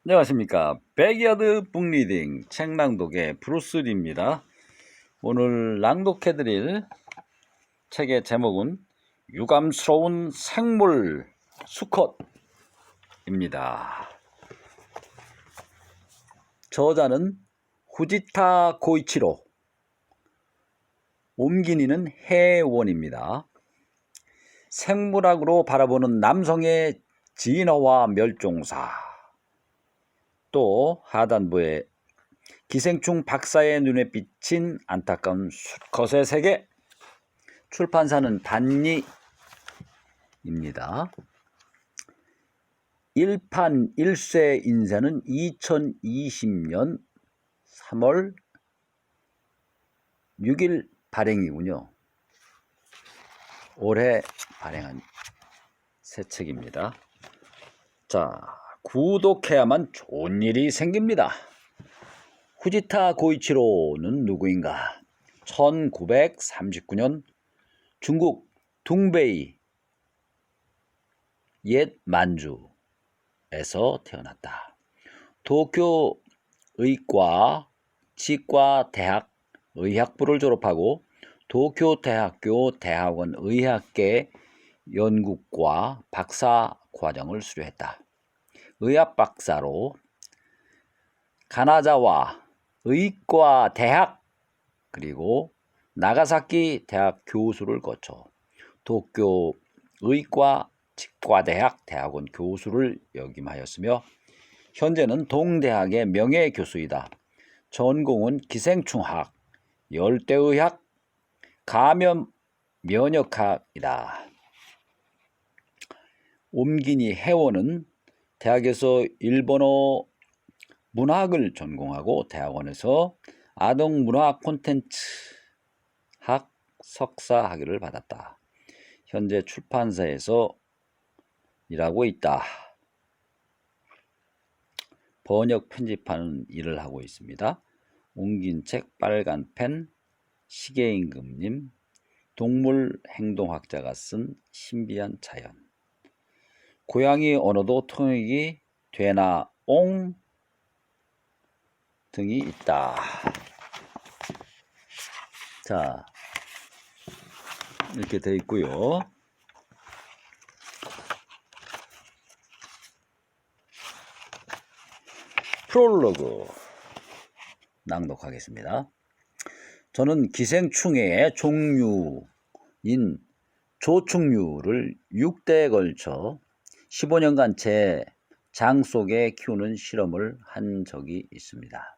안녕하십니까. 백야드 북리딩 책낭독의 브루스리입니다. 오늘 낭독해드릴 책의 제목은 유감스러운 생물 수컷입니다. 저자는 후지타 고이치로, 옴기니는 해원입니다. 생물학으로 바라보는 남성의 진화와 멸종사, 또 하단부에 기생충 박사의 눈에 비친 안타까운 수컷의 세계, 출판사는 단리입니다. 1판 1쇄 인쇄는 2020년 3월 6일 발행이군요. 올해 발행한 새 책입니다. 자, 구독해야만 좋은 일이 생깁니다. 후지타 고이치로는 누구인가? 1939년 중국 둥베이 옛 만주에서 태어났다. 도쿄 의과 치과 대학 의학부를 졸업하고 도쿄 대학교 대학원 의학계 연구과 박사 과정을 수료했다. 의학 박사로 가나자와 의과 대학 그리고 나가사키 대학 교수를 거쳐 도쿄 의과 치과대학 대학원 교수를 역임하였으며 현재는 동대학의 명예교수이다. 전공은 기생충학, 열대의학, 감염 면역학이다. 옴기니 해원은 대학에서 일본어 문학을 전공하고 대학원에서 아동문화 콘텐츠 학 석사 학위를 받았다. 현재 출판사에서 일하고 있다. 번역 편집하는 일을 하고 있습니다. 옮긴 책, 빨간 펜, 시계임금님, 동물 행동학자가 쓴 신비한 자연. 고양이 언어도 통역이 되나 옹 등이 있다. 자, 이렇게 되어 있고요. 프롤로그 낭독하겠습니다. 저는 기생충의 종류인 조충류를 6대에 걸쳐 15년간 제 장 속에 키우는 실험을 한 적이 있습니다.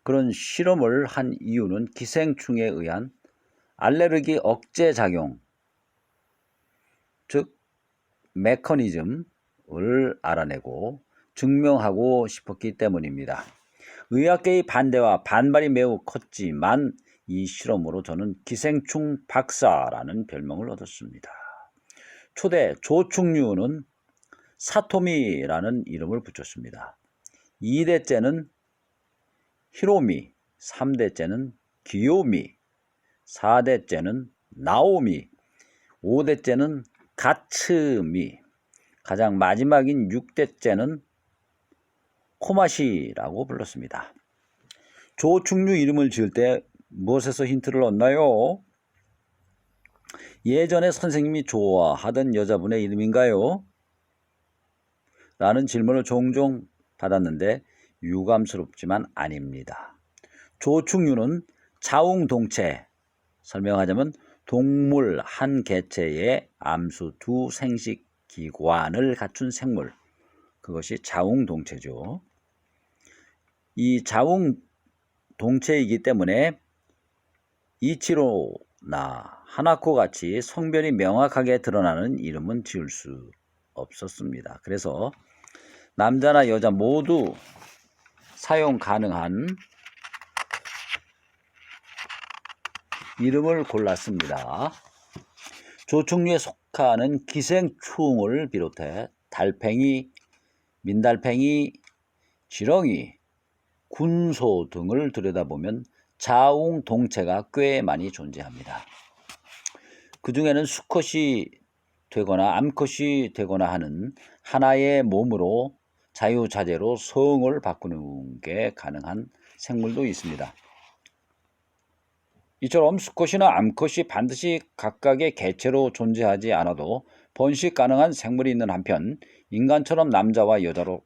그런 실험을 한 이유는 기생충에 의한 알레르기 억제 작용, 즉 메커니즘을 알아내고 증명하고 싶었기 때문입니다. 의학계의 반대와 반발이 매우 컸지만 이 실험으로 저는 기생충 박사라는 별명을 얻었습니다. 초대 조충류는 사토미라는 이름을 붙였습니다. 2대째는 히로미, 3대째는 기요미, 4대째는 나오미, 5대째는 가츠미, 가장 마지막인 6대째는 코마시라고 불렀습니다. 조충류 이름을 지을 때 무엇에서 힌트를 얻나요? 예전에 선생님이 좋아하던 여자분의 이름인가요? 라는 질문을 종종 받았는데 유감스럽지만 아닙니다. 조충류는 자웅동체, 설명하자면 동물 한 개체의 암수 두 생식 기관을 갖춘 생물, 그것이 자웅동체죠. 이 자웅동체이기 때문에 이치로나 하나코 같이 성별이 명확하게 드러나는 이름은 지을 수 없었습니다. 그래서 남자나 여자 모두 사용 가능한 이름을 골랐습니다. 조충류에 속하는 기생충을 비롯해 달팽이, 민달팽이, 지렁이, 군소 등을 들여다보면 자웅동체가 꽤 많이 존재합니다. 그 중에는 수컷이 되거나 암컷이 되거나 하는 하나의 몸으로 자유자재로 성을 바꾸는 게 가능한 생물도 있습니다. 이처럼 수컷이나 암컷이 반드시 각각의 개체로 존재하지 않아도 번식 가능한 생물이 있는 한편 인간처럼 남자와 여자로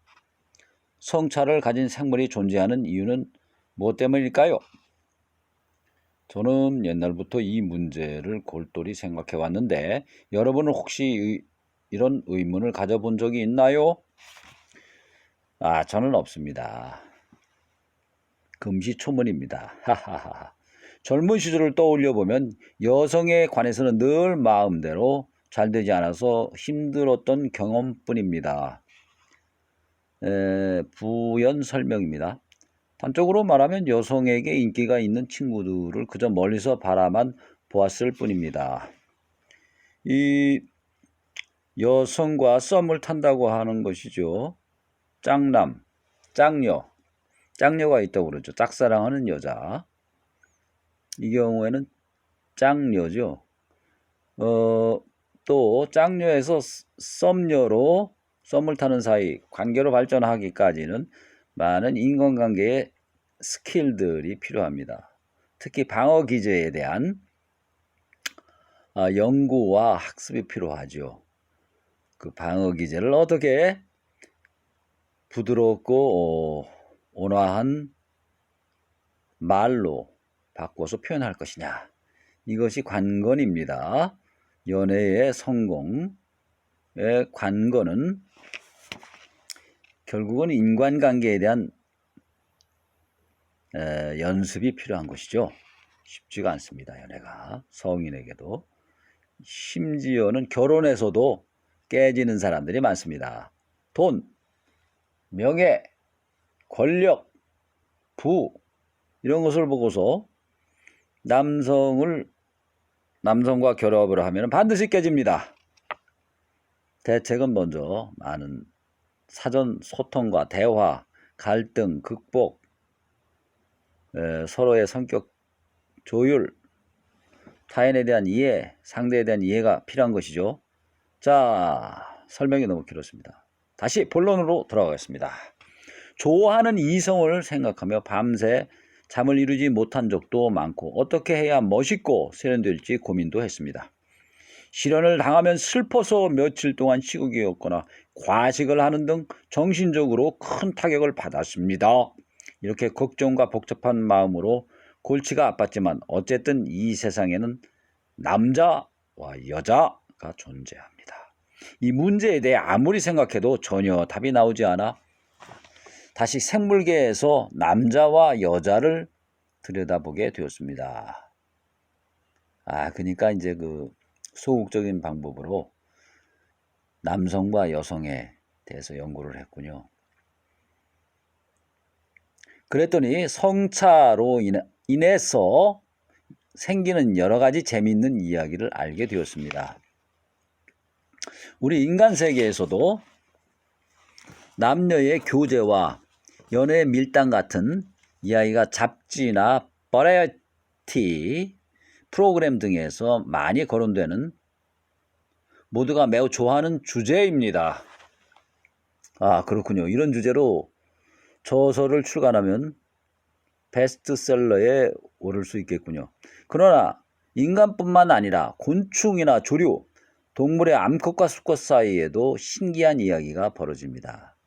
성차를 가진 생물이 존재하는 이유는 무엇 때문일까요? 저는 옛날부터 이 문제를 골똘히 생각해 왔는데 여러분은 혹시 이런 의문을 가져본 적이 있나요? 저는 없습니다. 금시초문입니다. 하하하. 젊은 시절을 떠올려 보면 여성에 관해서는 늘 마음대로 잘 되지 않아서 힘들었던 경험뿐입니다. 부연 설명입니다. 단적으로 말하면 여성에게 인기가 있는 친구들을 그저 멀리서 바라만 보았을 뿐입니다. 이 여성과 썸을 탄다고 하는 것이죠. 짝남, 짝녀가 있다고 그러죠. 짝사랑하는 여자. 이 경우에는 짝녀죠. 또 짝녀에서 썸녀로 썸을 타는 사이 관계로 발전하기까지는 많은 인간관계의 스킬들이 필요합니다. 특히 방어 기제에 대한 연구와 학습이 필요하죠. 그 방어 기제를 어떻게 부드럽고 온화한 말로 바꿔서 표현할 것이냐. 이것이 관건입니다. 연애의 성공의 관건은 결국은 인간관계에 대한 연습이 필요한 것이죠. 쉽지가 않습니다. 연애가 성인에게도 심지어는 결혼에서도 깨지는 사람들이 많습니다. 돈, 명예, 권력, 부 이런 것을 보고서 남성과 결합을 하면 반드시 깨집니다. 대책은 먼저 많은 사전 소통과 대화, 갈등, 극복, 서로의 성격 조율, 타인에 대한 이해, 상대에 대한 이해가 필요한 것이죠. 자, 설명이 너무 길었습니다. 다시 본론으로 돌아가겠습니다. 좋아하는 이성을 생각하며 밤새 잠을 이루지 못한 적도 많고 어떻게 해야 멋있고 세련될지 고민도 했습니다. 실연을 당하면 슬퍼서 며칠 동안 시국이었거나 과식을 하는 등 정신적으로 큰 타격을 받았습니다. 이렇게 걱정과 복잡한 마음으로 골치가 아팠지만 어쨌든 이 세상에는 남자와 여자가 존재합니다. 이 문제에 대해 아무리 생각해도 전혀 답이 나오지 않아 다시 생물계에서 남자와 여자를 들여다보게 되었습니다. 그러니까 이제 그 소극적인 방법으로 남성과 여성에 대해서 연구를 했군요. 그랬더니 성차로 인해서 생기는 여러 가지 재미있는 이야기를 알게 되었습니다. 우리 인간 세계에서도 남녀의 교제와 연애 밀당 같은 이야기가 잡지나 버라이어티 프로그램 등에서 많이 거론되는 모두가 매우 좋아하는 주제입니다. 그렇군요. 이런 주제로 저서를 출간하면 베스트셀러에 오를 수 있겠군요. 그러나 인간뿐만 아니라 곤충이나 조류, 동물의 암컷과 수컷 사이에도 신기한 이야기가 벌어집니다.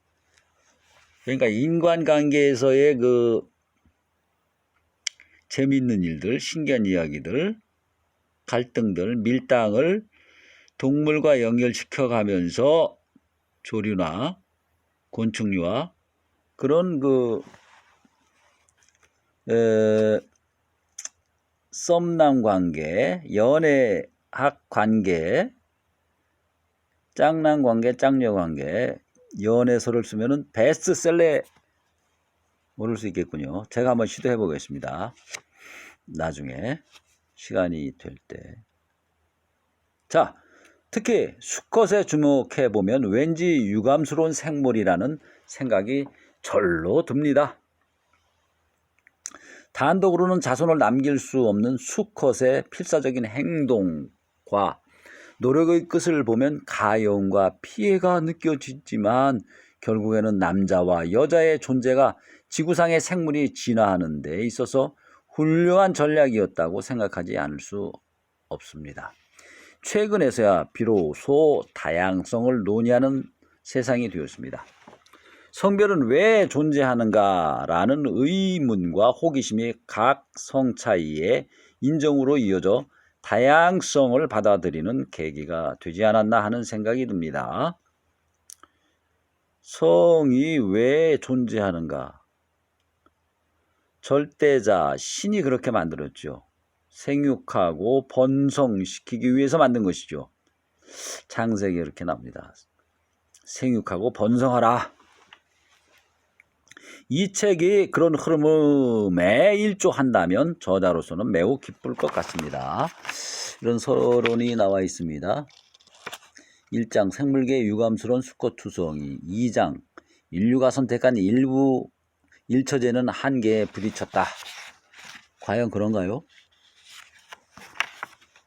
그러니까 인간관계에서의 그 재미있는 일들, 신기한 이야기들, 갈등들, 밀당을 동물과 연결시켜가면서 조류나 곤충류와 그런 썸남 관계, 연애학 관계, 짝남 관계, 짝녀 관계, 연애서를 쓰면은 베스트셀러에 오를 수 있겠군요. 제가 한번 시도해 보겠습니다. 나중에 시간이 될 때. 자, 특히 수컷에 주목해 보면 왠지 유감스러운 생물이라는 생각이 절로 듭니다. 단독으로는 자손을 남길 수 없는 수컷의 필사적인 행동과 노력의 끝을 보면 가여움과 피해가 느껴지지만 결국에는 남자와 여자의 존재가 지구상의 생물이 진화하는 데 있어서 훌륭한 전략이었다고 생각하지 않을 수 없습니다. 최근에서야 비로소 다양성을 논의하는 세상이 되었습니다. 성별은 왜 존재하는가라는 의문과 호기심이 각 성 차이의 인정으로 이어져 다양성을 받아들이는 계기가 되지 않았나 하는 생각이 듭니다. 성이 왜 존재하는가? 절대자, 신이 그렇게 만들었죠. 생육하고 번성시키기 위해서 만든 것이죠. 창세기에 이렇게 나옵니다. 생육하고 번성하라. 이 책이 그런 흐름에 일조한다면 저자로서는 매우 기쁠 것 같습니다. 이런 서론이 나와 있습니다. 1장 생물계의 유감스러운 수컷투성이, 2장 인류가 선택한 일부 일처제는 한계에 부딪혔다. 과연 그런가요?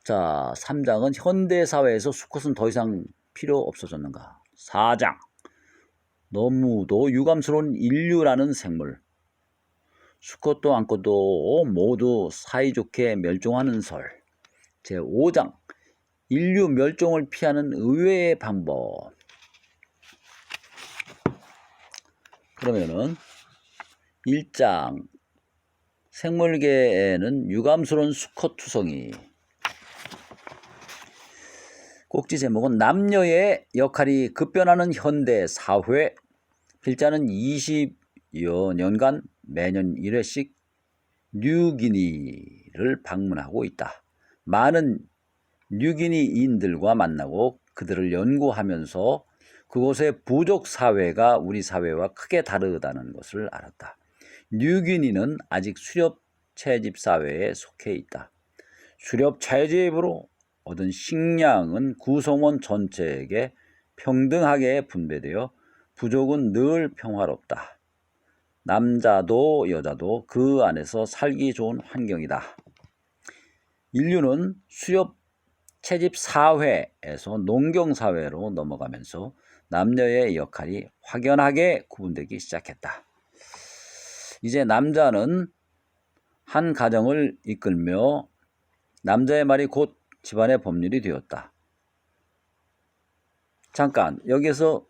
자, 3장은 현대사회에서 수컷은 더 이상 필요 없어졌는가. 4장 너무도 유감스러운 인류라는 생물, 수컷도 암컷도 모두 사이좋게 멸종하는 설. 제5장 인류 멸종을 피하는 의외의 방법. 그러면은 1장 생물계에는 유감스러운 수컷투성이. 꼭지 제목은 남녀의 역할이 급변하는 현대 사회. 필자는 20여 년간 매년 1회씩 뉴기니를 방문하고 있다. 많은 뉴기니인들과 만나고 그들을 연구하면서 그곳의 부족 사회가 우리 사회와 크게 다르다는 것을 알았다. 뉴기니는 아직 수렵 채집 사회에 속해 있다. 수렵 채집으로 얻은 식량은 구성원 전체에게 평등하게 분배되어 부족은 늘 평화롭다. 남자도 여자도 그 안에서 살기 좋은 환경이다. 인류는 수렵 채집 사회에서 농경 사회로 넘어가면서 남녀의 역할이 확연하게 구분되기 시작했다. 이제 남자는 한 가정을 이끌며 남자의 말이 곧 집안의 법률이 되었다. 잠깐, 여기서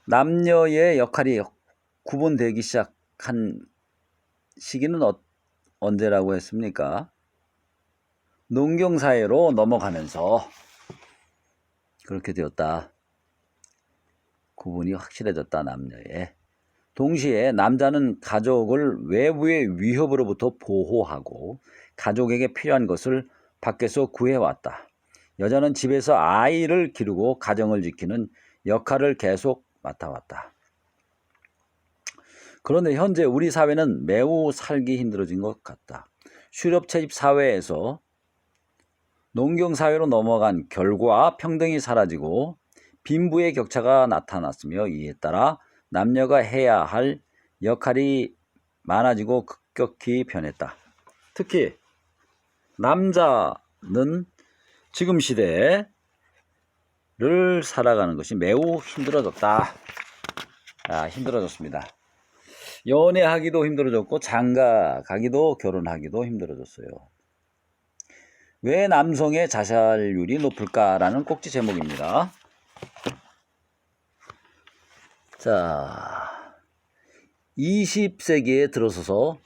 남녀의 역할이 구분되기 시작한 시기는 언제라고 했습니까? 농경사회로 넘어가면서 그렇게 되었다. 구분이 확실해졌다, 남녀의. 동시에 남자는 가족을 외부의 위협으로부터 보호하고 가족에게 필요한 것을 밖에서 구해왔다. 여자는 집에서 아이를 기르고 가정을 지키는 역할을 계속 맡아왔다. 그런데 현재 우리 사회는 매우 살기 힘들어진 것 같다. 수렵 채집 사회에서 농경 사회로 넘어간 결과 평등이 사라지고 빈부의 격차가 나타났으며 이에 따라 남녀가 해야 할 역할이 많아지고 급격히 변했다. 특히 남자는 지금 시대를 살아가는 것이 매우 힘들어졌다. 힘들어졌습니다. 연애하기도 힘들어졌고 장가 가기도 결혼하기도 힘들어졌어요. 왜 남성의 자살률이 높을까라는 꼭지 제목입니다. 자, 20세기에 들어서서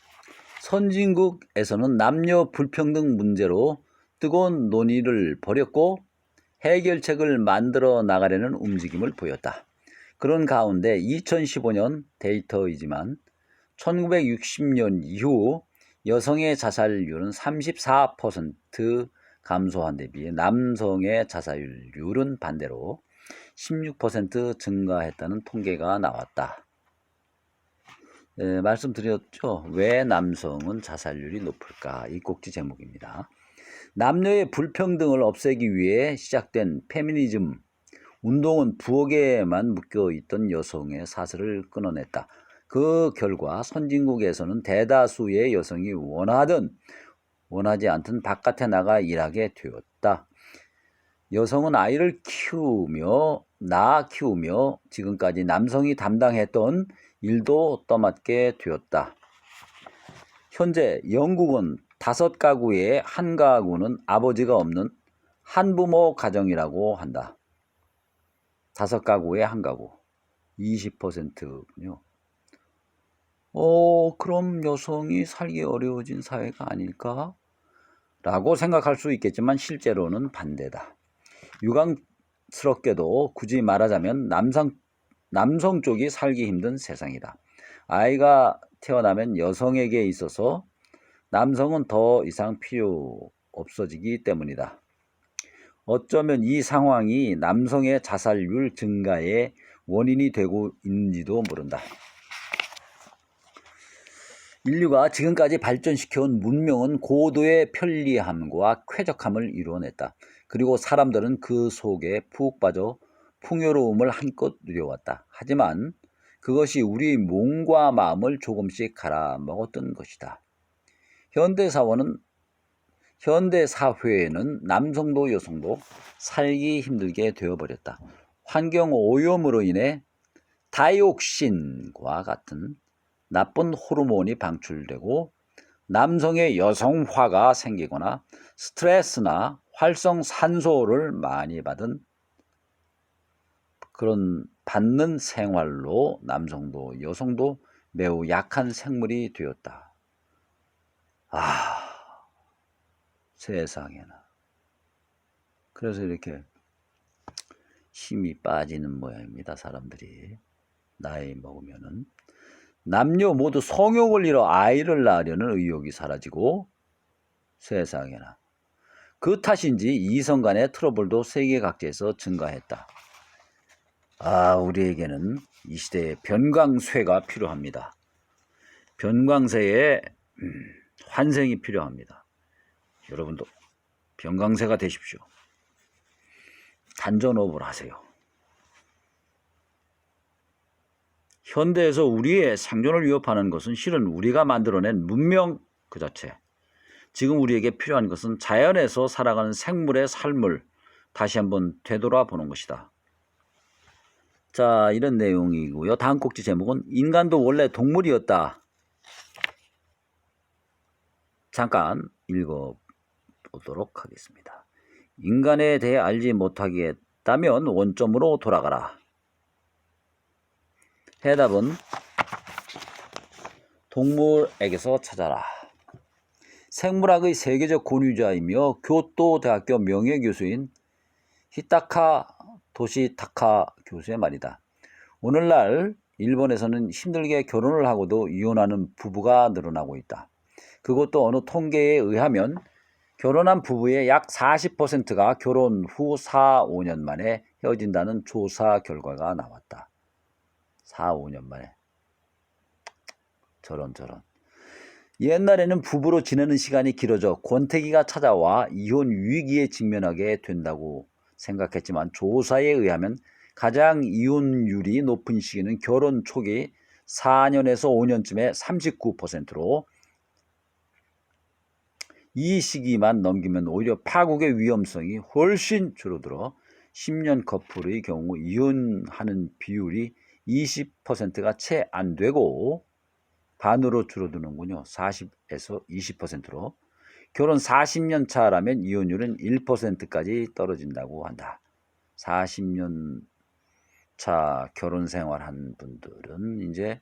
선진국에서는 남녀 불평등 문제로 뜨거운 논의를 벌였고 해결책을 만들어 나가려는 움직임을 보였다. 그런 가운데 2015년 데이터이지만 1960년 이후 여성의 자살률은 34% 감소한 데 비해 남성의 자살률은 반대로 16% 증가했다는 통계가 나왔다. 말씀드렸죠. 왜 남성은 자살률이 높을까? 이 꼭지 제목입니다. 남녀의 불평등을 없애기 위해 시작된 페미니즘 운동은 부엌에만 묶여있던 여성의 사슬을 끊어냈다. 그 결과 선진국에서는 대다수의 여성이 원하든 원하지 않든 바깥에 나가 일하게 되었다. 여성은 아이를 키우며 낳아 키우며 지금까지 남성이 담당했던 일도 떠맡게 되었다. 현재 영국은 5가구의 한 가구는 아버지가 없는 한부모 가정이라고 한다. 5가구의 한 가구 20%군요. 그럼 여성이 살기 어려워진 사회가 아닐까? 라고 생각할 수 있겠지만 실제로는 반대다. 유감스럽게도 굳이 말하자면 남성 쪽이 살기 힘든 세상이다. 아이가 태어나면 여성에게 있어서 남성은 더 이상 필요 없어지기 때문이다. 어쩌면 이 상황이 남성의 자살률 증가의 원인이 되고 있는지도 모른다. 인류가 지금까지 발전시켜온 문명은 고도의 편리함과 쾌적함을 이루어냈다. 그리고 사람들은 그 속에 푹 빠져 풍요로움을 한껏 누려왔다. 하지만 그것이 우리 몸과 마음을 조금씩 갈아먹었던 것이다. 현대 사회에는 남성도 여성도 살기 힘들게 되어버렸다. 환경 오염으로 인해 다이옥신과 같은 나쁜 호르몬이 방출되고 남성의 여성화가 생기거나 스트레스나 활성산소를 많이 받는 생활로 남성도 여성도 매우 약한 생물이 되었다. 세상에나. 그래서 이렇게 힘이 빠지는 모양입니다. 사람들이 나이 먹으면은 남녀 모두 성욕을 잃어 아이를 낳으려는 의욕이 사라지고 세상에나. 그 탓인지 이성 간의 트러블도 세계 각지에서 증가했다. 우리에게는 이 시대에 변광쇠가 필요합니다. 변광쇠의 환생이 필요합니다. 여러분도 변광쇠가 되십시오. 단전호흡을 하세요. 현대에서 우리의 생존을 위협하는 것은 실은 우리가 만들어낸 문명 그 자체. 지금 우리에게 필요한 것은 자연에서 살아가는 생물의 삶을 다시 한번 되돌아보는 것이다. 자, 이런 내용이고요. 다음 꼭지 제목은 인간도 원래 동물이었다. 잠깐 읽어보도록 하겠습니다. 인간에 대해 알지 못하겠다면 원점으로 돌아가라. 해답은 동물에게서 찾아라. 생물학의 세계적 권위자이며 교토 대학교 명예교수인 히타카 도시타카 교수의 말이다. 오늘날 일본에서는 힘들게 결혼을 하고도 이혼하는 부부가 늘어나고 있다. 그것도 어느 통계에 의하면 결혼한 부부의 약 40%가 결혼 후 4, 5년 만에 헤어진다는 조사 결과가 나왔다. 4, 5년 만에. 저런. 옛날에는 부부로 지내는 시간이 길어져 권태기가 찾아와 이혼 위기에 직면하게 된다고 생각했지만 조사에 의하면 가장 이혼율이 높은 시기는 결혼 초기 4년에서 5년쯤에 39%로 이 시기만 넘기면 오히려 파국의 위험성이 훨씬 줄어들어 10년 커플의 경우 이혼하는 비율이 20%가 채 안 되고 반으로 줄어드는군요. 40에서 20%로. 결혼 40년 차라면 이혼율은 1%까지 떨어진다고 한다. 40년 차 결혼 생활한 분들은 이제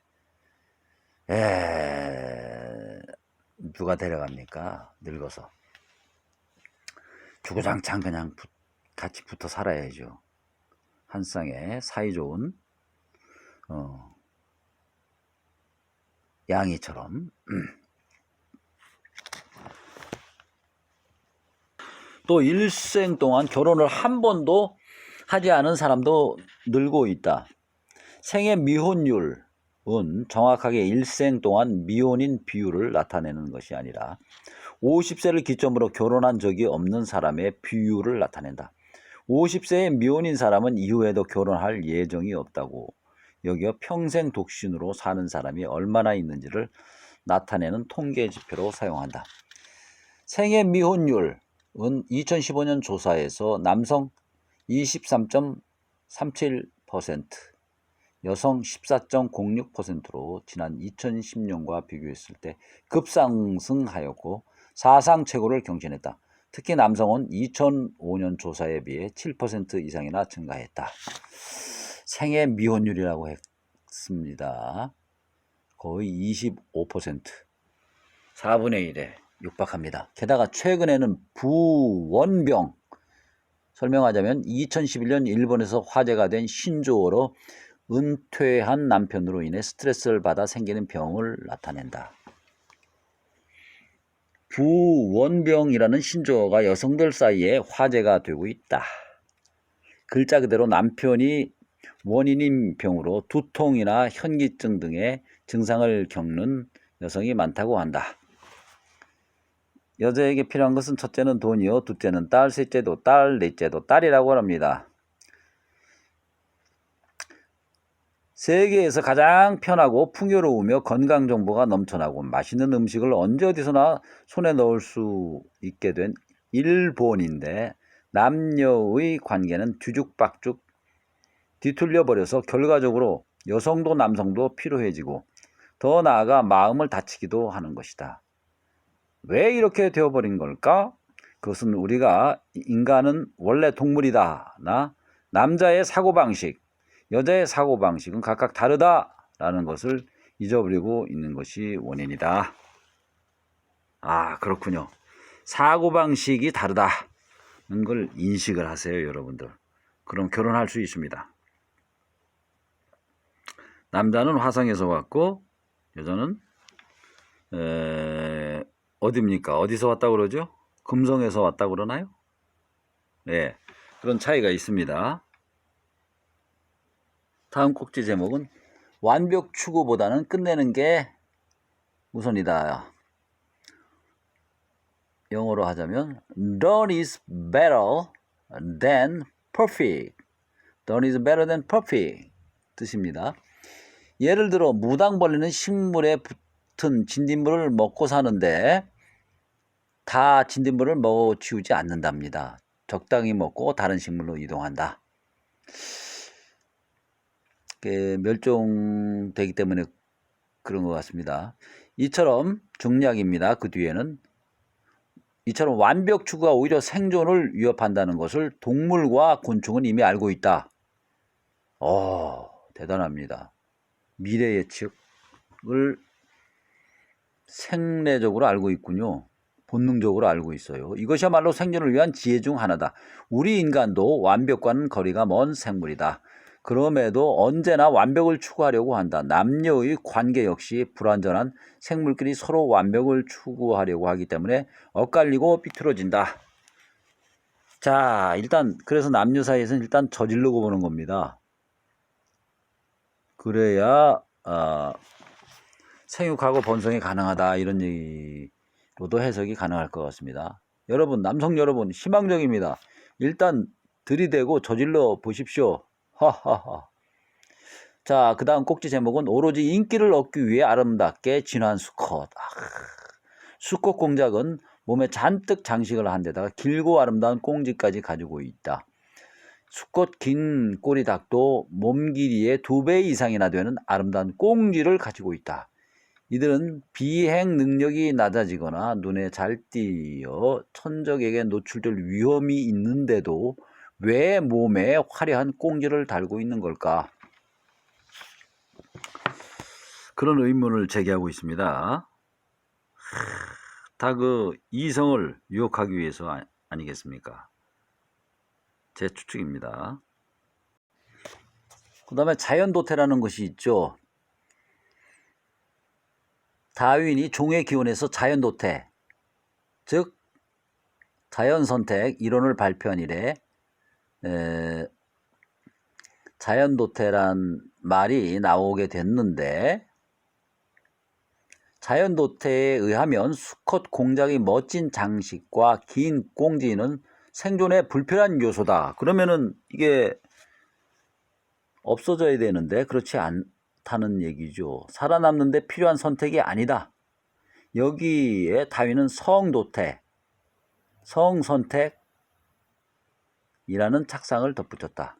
누가 데려갑니까? 늙어서. 주구장창 그냥 같이 붙어 살아야죠. 한 쌍에 사이좋은 양이처럼. 또 일생 동안 결혼을 한 번도 하지 않은 사람도 늘고 있다. 생애 미혼율은 정확하게 일생 동안 미혼인 비율을 나타내는 것이 아니라 50세를 기점으로 결혼한 적이 없는 사람의 비율을 나타낸다. 50세의 미혼인 사람은 이후에도 결혼할 예정이 없다고 여기어 평생 독신으로 사는 사람이 얼마나 있는지를 나타내는 통계 지표로 사용한다. 생애 미혼율은 2015년 조사에서 남성 23.8% 37%, 여성 14.06%로 지난 2010년과 비교했을 때 급상승하였고 사상 최고를 경신했다. 특히 남성은 2005년 조사에 비해 7% 이상이나 증가했다. 생애 미혼율이라고 했습니다. 거의 25%, 4분의 1에 육박합니다. 게다가 최근에는 부원병, 설명하자면 2011년 일본에서 화제가 된 신조어로 은퇴한 남편으로 인해 스트레스를 받아 생기는 병을 나타낸다. 부원병이라는 신조어가 여성들 사이에 화제가 되고 있다. 글자 그대로 남편이 원인인 병으로 두통이나 현기증 등의 증상을 겪는 여성이 많다고 한다. 여자에게 필요한 것은 첫째는 돈이요, 둘째는 딸, 셋째도 딸, 넷째도 딸이라고 합니다. 세계에서 가장 편하고 풍요로우며 건강 정보가 넘쳐나고 맛있는 음식을 언제 어디서나 손에 넣을 수 있게 된 일본인데 남녀의 관계는 뒤죽박죽 뒤틀려 버려서 결과적으로 여성도 남성도 피로해지고 더 나아가 마음을 다치기도 하는 것이다. 왜 이렇게 되어버린 걸까? 그것은 우리가 인간은 원래 동물이다. 남자의 사고방식, 여자의 사고방식은 각각 다르다라는 것을 잊어버리고 있는 것이 원인이다. 아, 그렇군요. 사고방식이 다르다는 걸 인식을 하세요, 여러분들. 그럼 결혼할 수 있습니다. 남자는 화성에서 왔고 여자는 어디입니까? 어디서 왔다고 그러죠? 금성에서 왔다고 그러나요? 네, 그런 차이가 있습니다. 다음 꼭지 제목은 완벽 추구보다는 끝내는 게 우선이다. 영어로 하자면 Done is better than perfect. Done is better than perfect 뜻입니다. 예를 들어 무당벌레는 식물에 붙은 진딧물을 먹고 사는데 다 진딧물을 먹어치우지 않는답니다. 적당히 먹고 다른 식물로 이동한다. 멸종되기 때문에 그런 것 같습니다. 이처럼 중략입니다. 그 뒤에는 이처럼 완벽 추구가 오히려 생존을 위협한다는 것을 동물과 곤충은 이미 알고 있다. 대단합니다. 미래 예측을 생내적으로 알고 있군요. 본능적으로 알고 있어요. 이것이야말로 생존을 위한 지혜 중 하나다. 우리 인간도 완벽과는 거리가 먼 생물이다. 그럼에도 언제나 완벽을 추구하려고 한다. 남녀의 관계 역시 불완전한 생물끼리 서로 완벽을 추구하려고 하기 때문에 엇갈리고 삐뚤어진다. 자, 일단 그래서 남녀 사이에서는 일단 저지르고 보는 겁니다. 그래야 생육하고 번성이 가능하다, 이런 얘기로도 해석이 가능할 것 같습니다. 여러분, 남성 여러분, 희망적입니다. 일단 들이대고 저질러 보십시오. 하하하. 자, 그 다음 꼭지 제목은 오로지 인기를 얻기 위해 아름답게 진화한 수컷. 수컷 공작은 몸에 잔뜩 장식을 한 데다가 길고 아름다운 꽁지까지 가지고 있다. 수컷 긴 꼬리 닭도 몸 길이의 2배 이상이나 되는 아름다운 꽁지를 가지고 있다. 이들은 비행 능력이 낮아지거나 눈에 잘 띄어 천적에게 노출될 위험이 있는데도 왜 몸에 화려한 꽁지를 달고 있는 걸까? 그런 의문을 제기하고 있습니다. 다 그 이성을 유혹하기 위해서 아니겠습니까? 제 추측입니다. 그 다음에 자연도태라는 것이 있죠. 다윈이 종의 기원에서 자연도태, 즉 자연선택 이론을 발표한 이래 자연도태란 말이 나오게 됐는데, 자연도태에 의하면 수컷 공작의 멋진 장식과 긴 꽁지는 생존에 불필요한 요소다. 그러면은 이게 없어져야 되는데 그렇지 않다는 얘기죠. 살아남는 데 필요한 선택이 아니다. 여기에 다윈은 성도태, 성선택이라는 착상을 덧붙였다.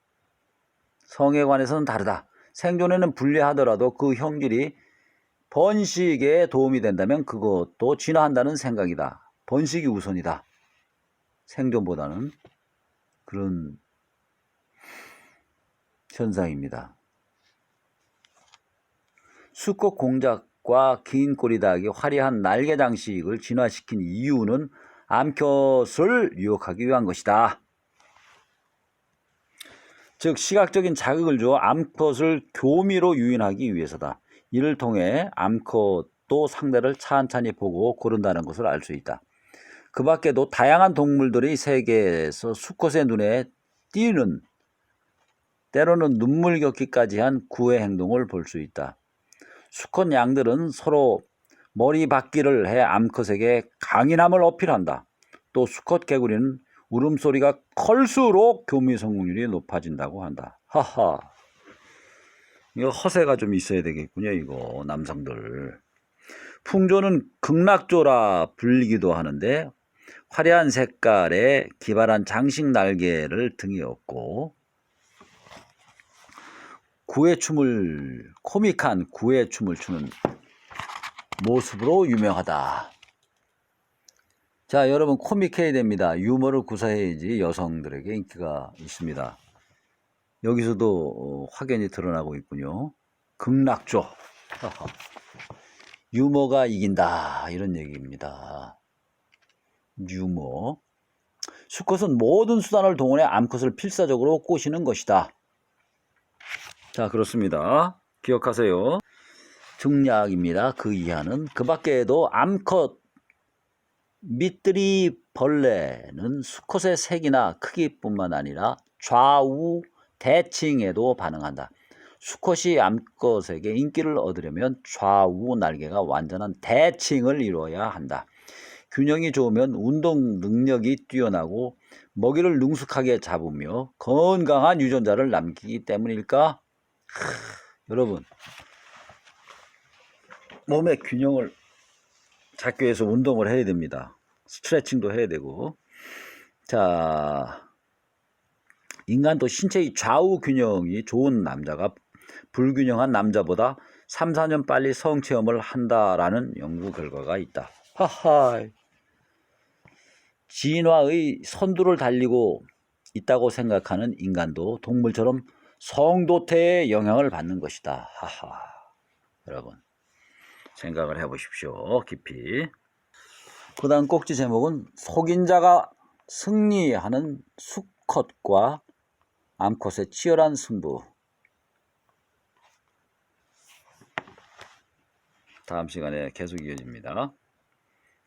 성에 관해서는 다르다. 생존에는 불리하더라도 그 형질이 번식에 도움이 된다면 그것도 진화한다는 생각이다. 번식이 우선이다. 생존보다는. 그런 현상입니다. 수컷 공작과 긴 꼬리닭이 화려한 날개 장식을 진화시킨 이유는 암컷을 유혹하기 위한 것이다. 즉 시각적인 자극을 주어 암컷을 교미로 유인하기 위해서다. 이를 통해 암컷도 상대를 찬찬히 보고 고른다는 것을 알 수 있다. 그 밖에도 다양한 동물들의 세계에서 수컷의 눈에 띄는, 때로는 눈물 겪기까지 한 구애 행동을 볼 수 있다. 수컷 양들은 서로 머리박기를 해 암컷에게 강인함을 어필한다. 또 수컷 개구리는 울음소리가 클수록 교미 성공률이 높아진다고 한다. 하하. 이거 허세가 좀 있어야 되겠군요, 이거 남성들. 풍조는 극락조라 불리기도 하는데 화려한 색깔의 기발한 장식 날개를 등에 업고 코믹한 구애춤을 추는 모습으로 유명하다. 자, 여러분 코믹해야 됩니다. 유머를 구사해야지 여성들에게 인기가 있습니다. 여기서도 확연히 드러나고 있군요. 극락조. 유머가 이긴다. 이런 얘기입니다. 유머. 수컷은 모든 수단을 동원해 암컷을 필사적으로 꼬시는 것이다. 자, 그렇습니다. 기억하세요. 중략입니다. 그 이하는. 그 밖에도 암컷 밑들이 벌레는 수컷의 색이나 크기뿐만 아니라 좌우 대칭에도 반응한다. 수컷이 암컷에게 인기를 얻으려면 좌우 날개가 완전한 대칭을 이루어야 한다. 균형이 좋으면 운동 능력이 뛰어나고 먹이를 능숙하게 잡으며 건강한 유전자를 남기기 때문일까? 여러분, 몸의 균형을 잡기 위해서 운동을 해야 됩니다. 스트레칭도 해야 되고. 자, 인간도 신체의 좌우 균형이 좋은 남자가 불균형한 남자보다 3, 4년 빨리 성체험을 한다라는 연구 결과가 있다. 하하. 진화의 선두를 달리고 있다고 생각하는 인간도 동물처럼 성도태의 영향을 받는 것이다. 하하. 여러분, 생각을 해보십시오. 깊이. 그 다음 꼭지 제목은 속인 자가 승리하는 수컷과 암컷의 치열한 승부. 다음 시간에 계속 이어집니다.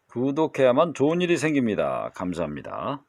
구독해야만 좋은 일이 생깁니다. 감사합니다.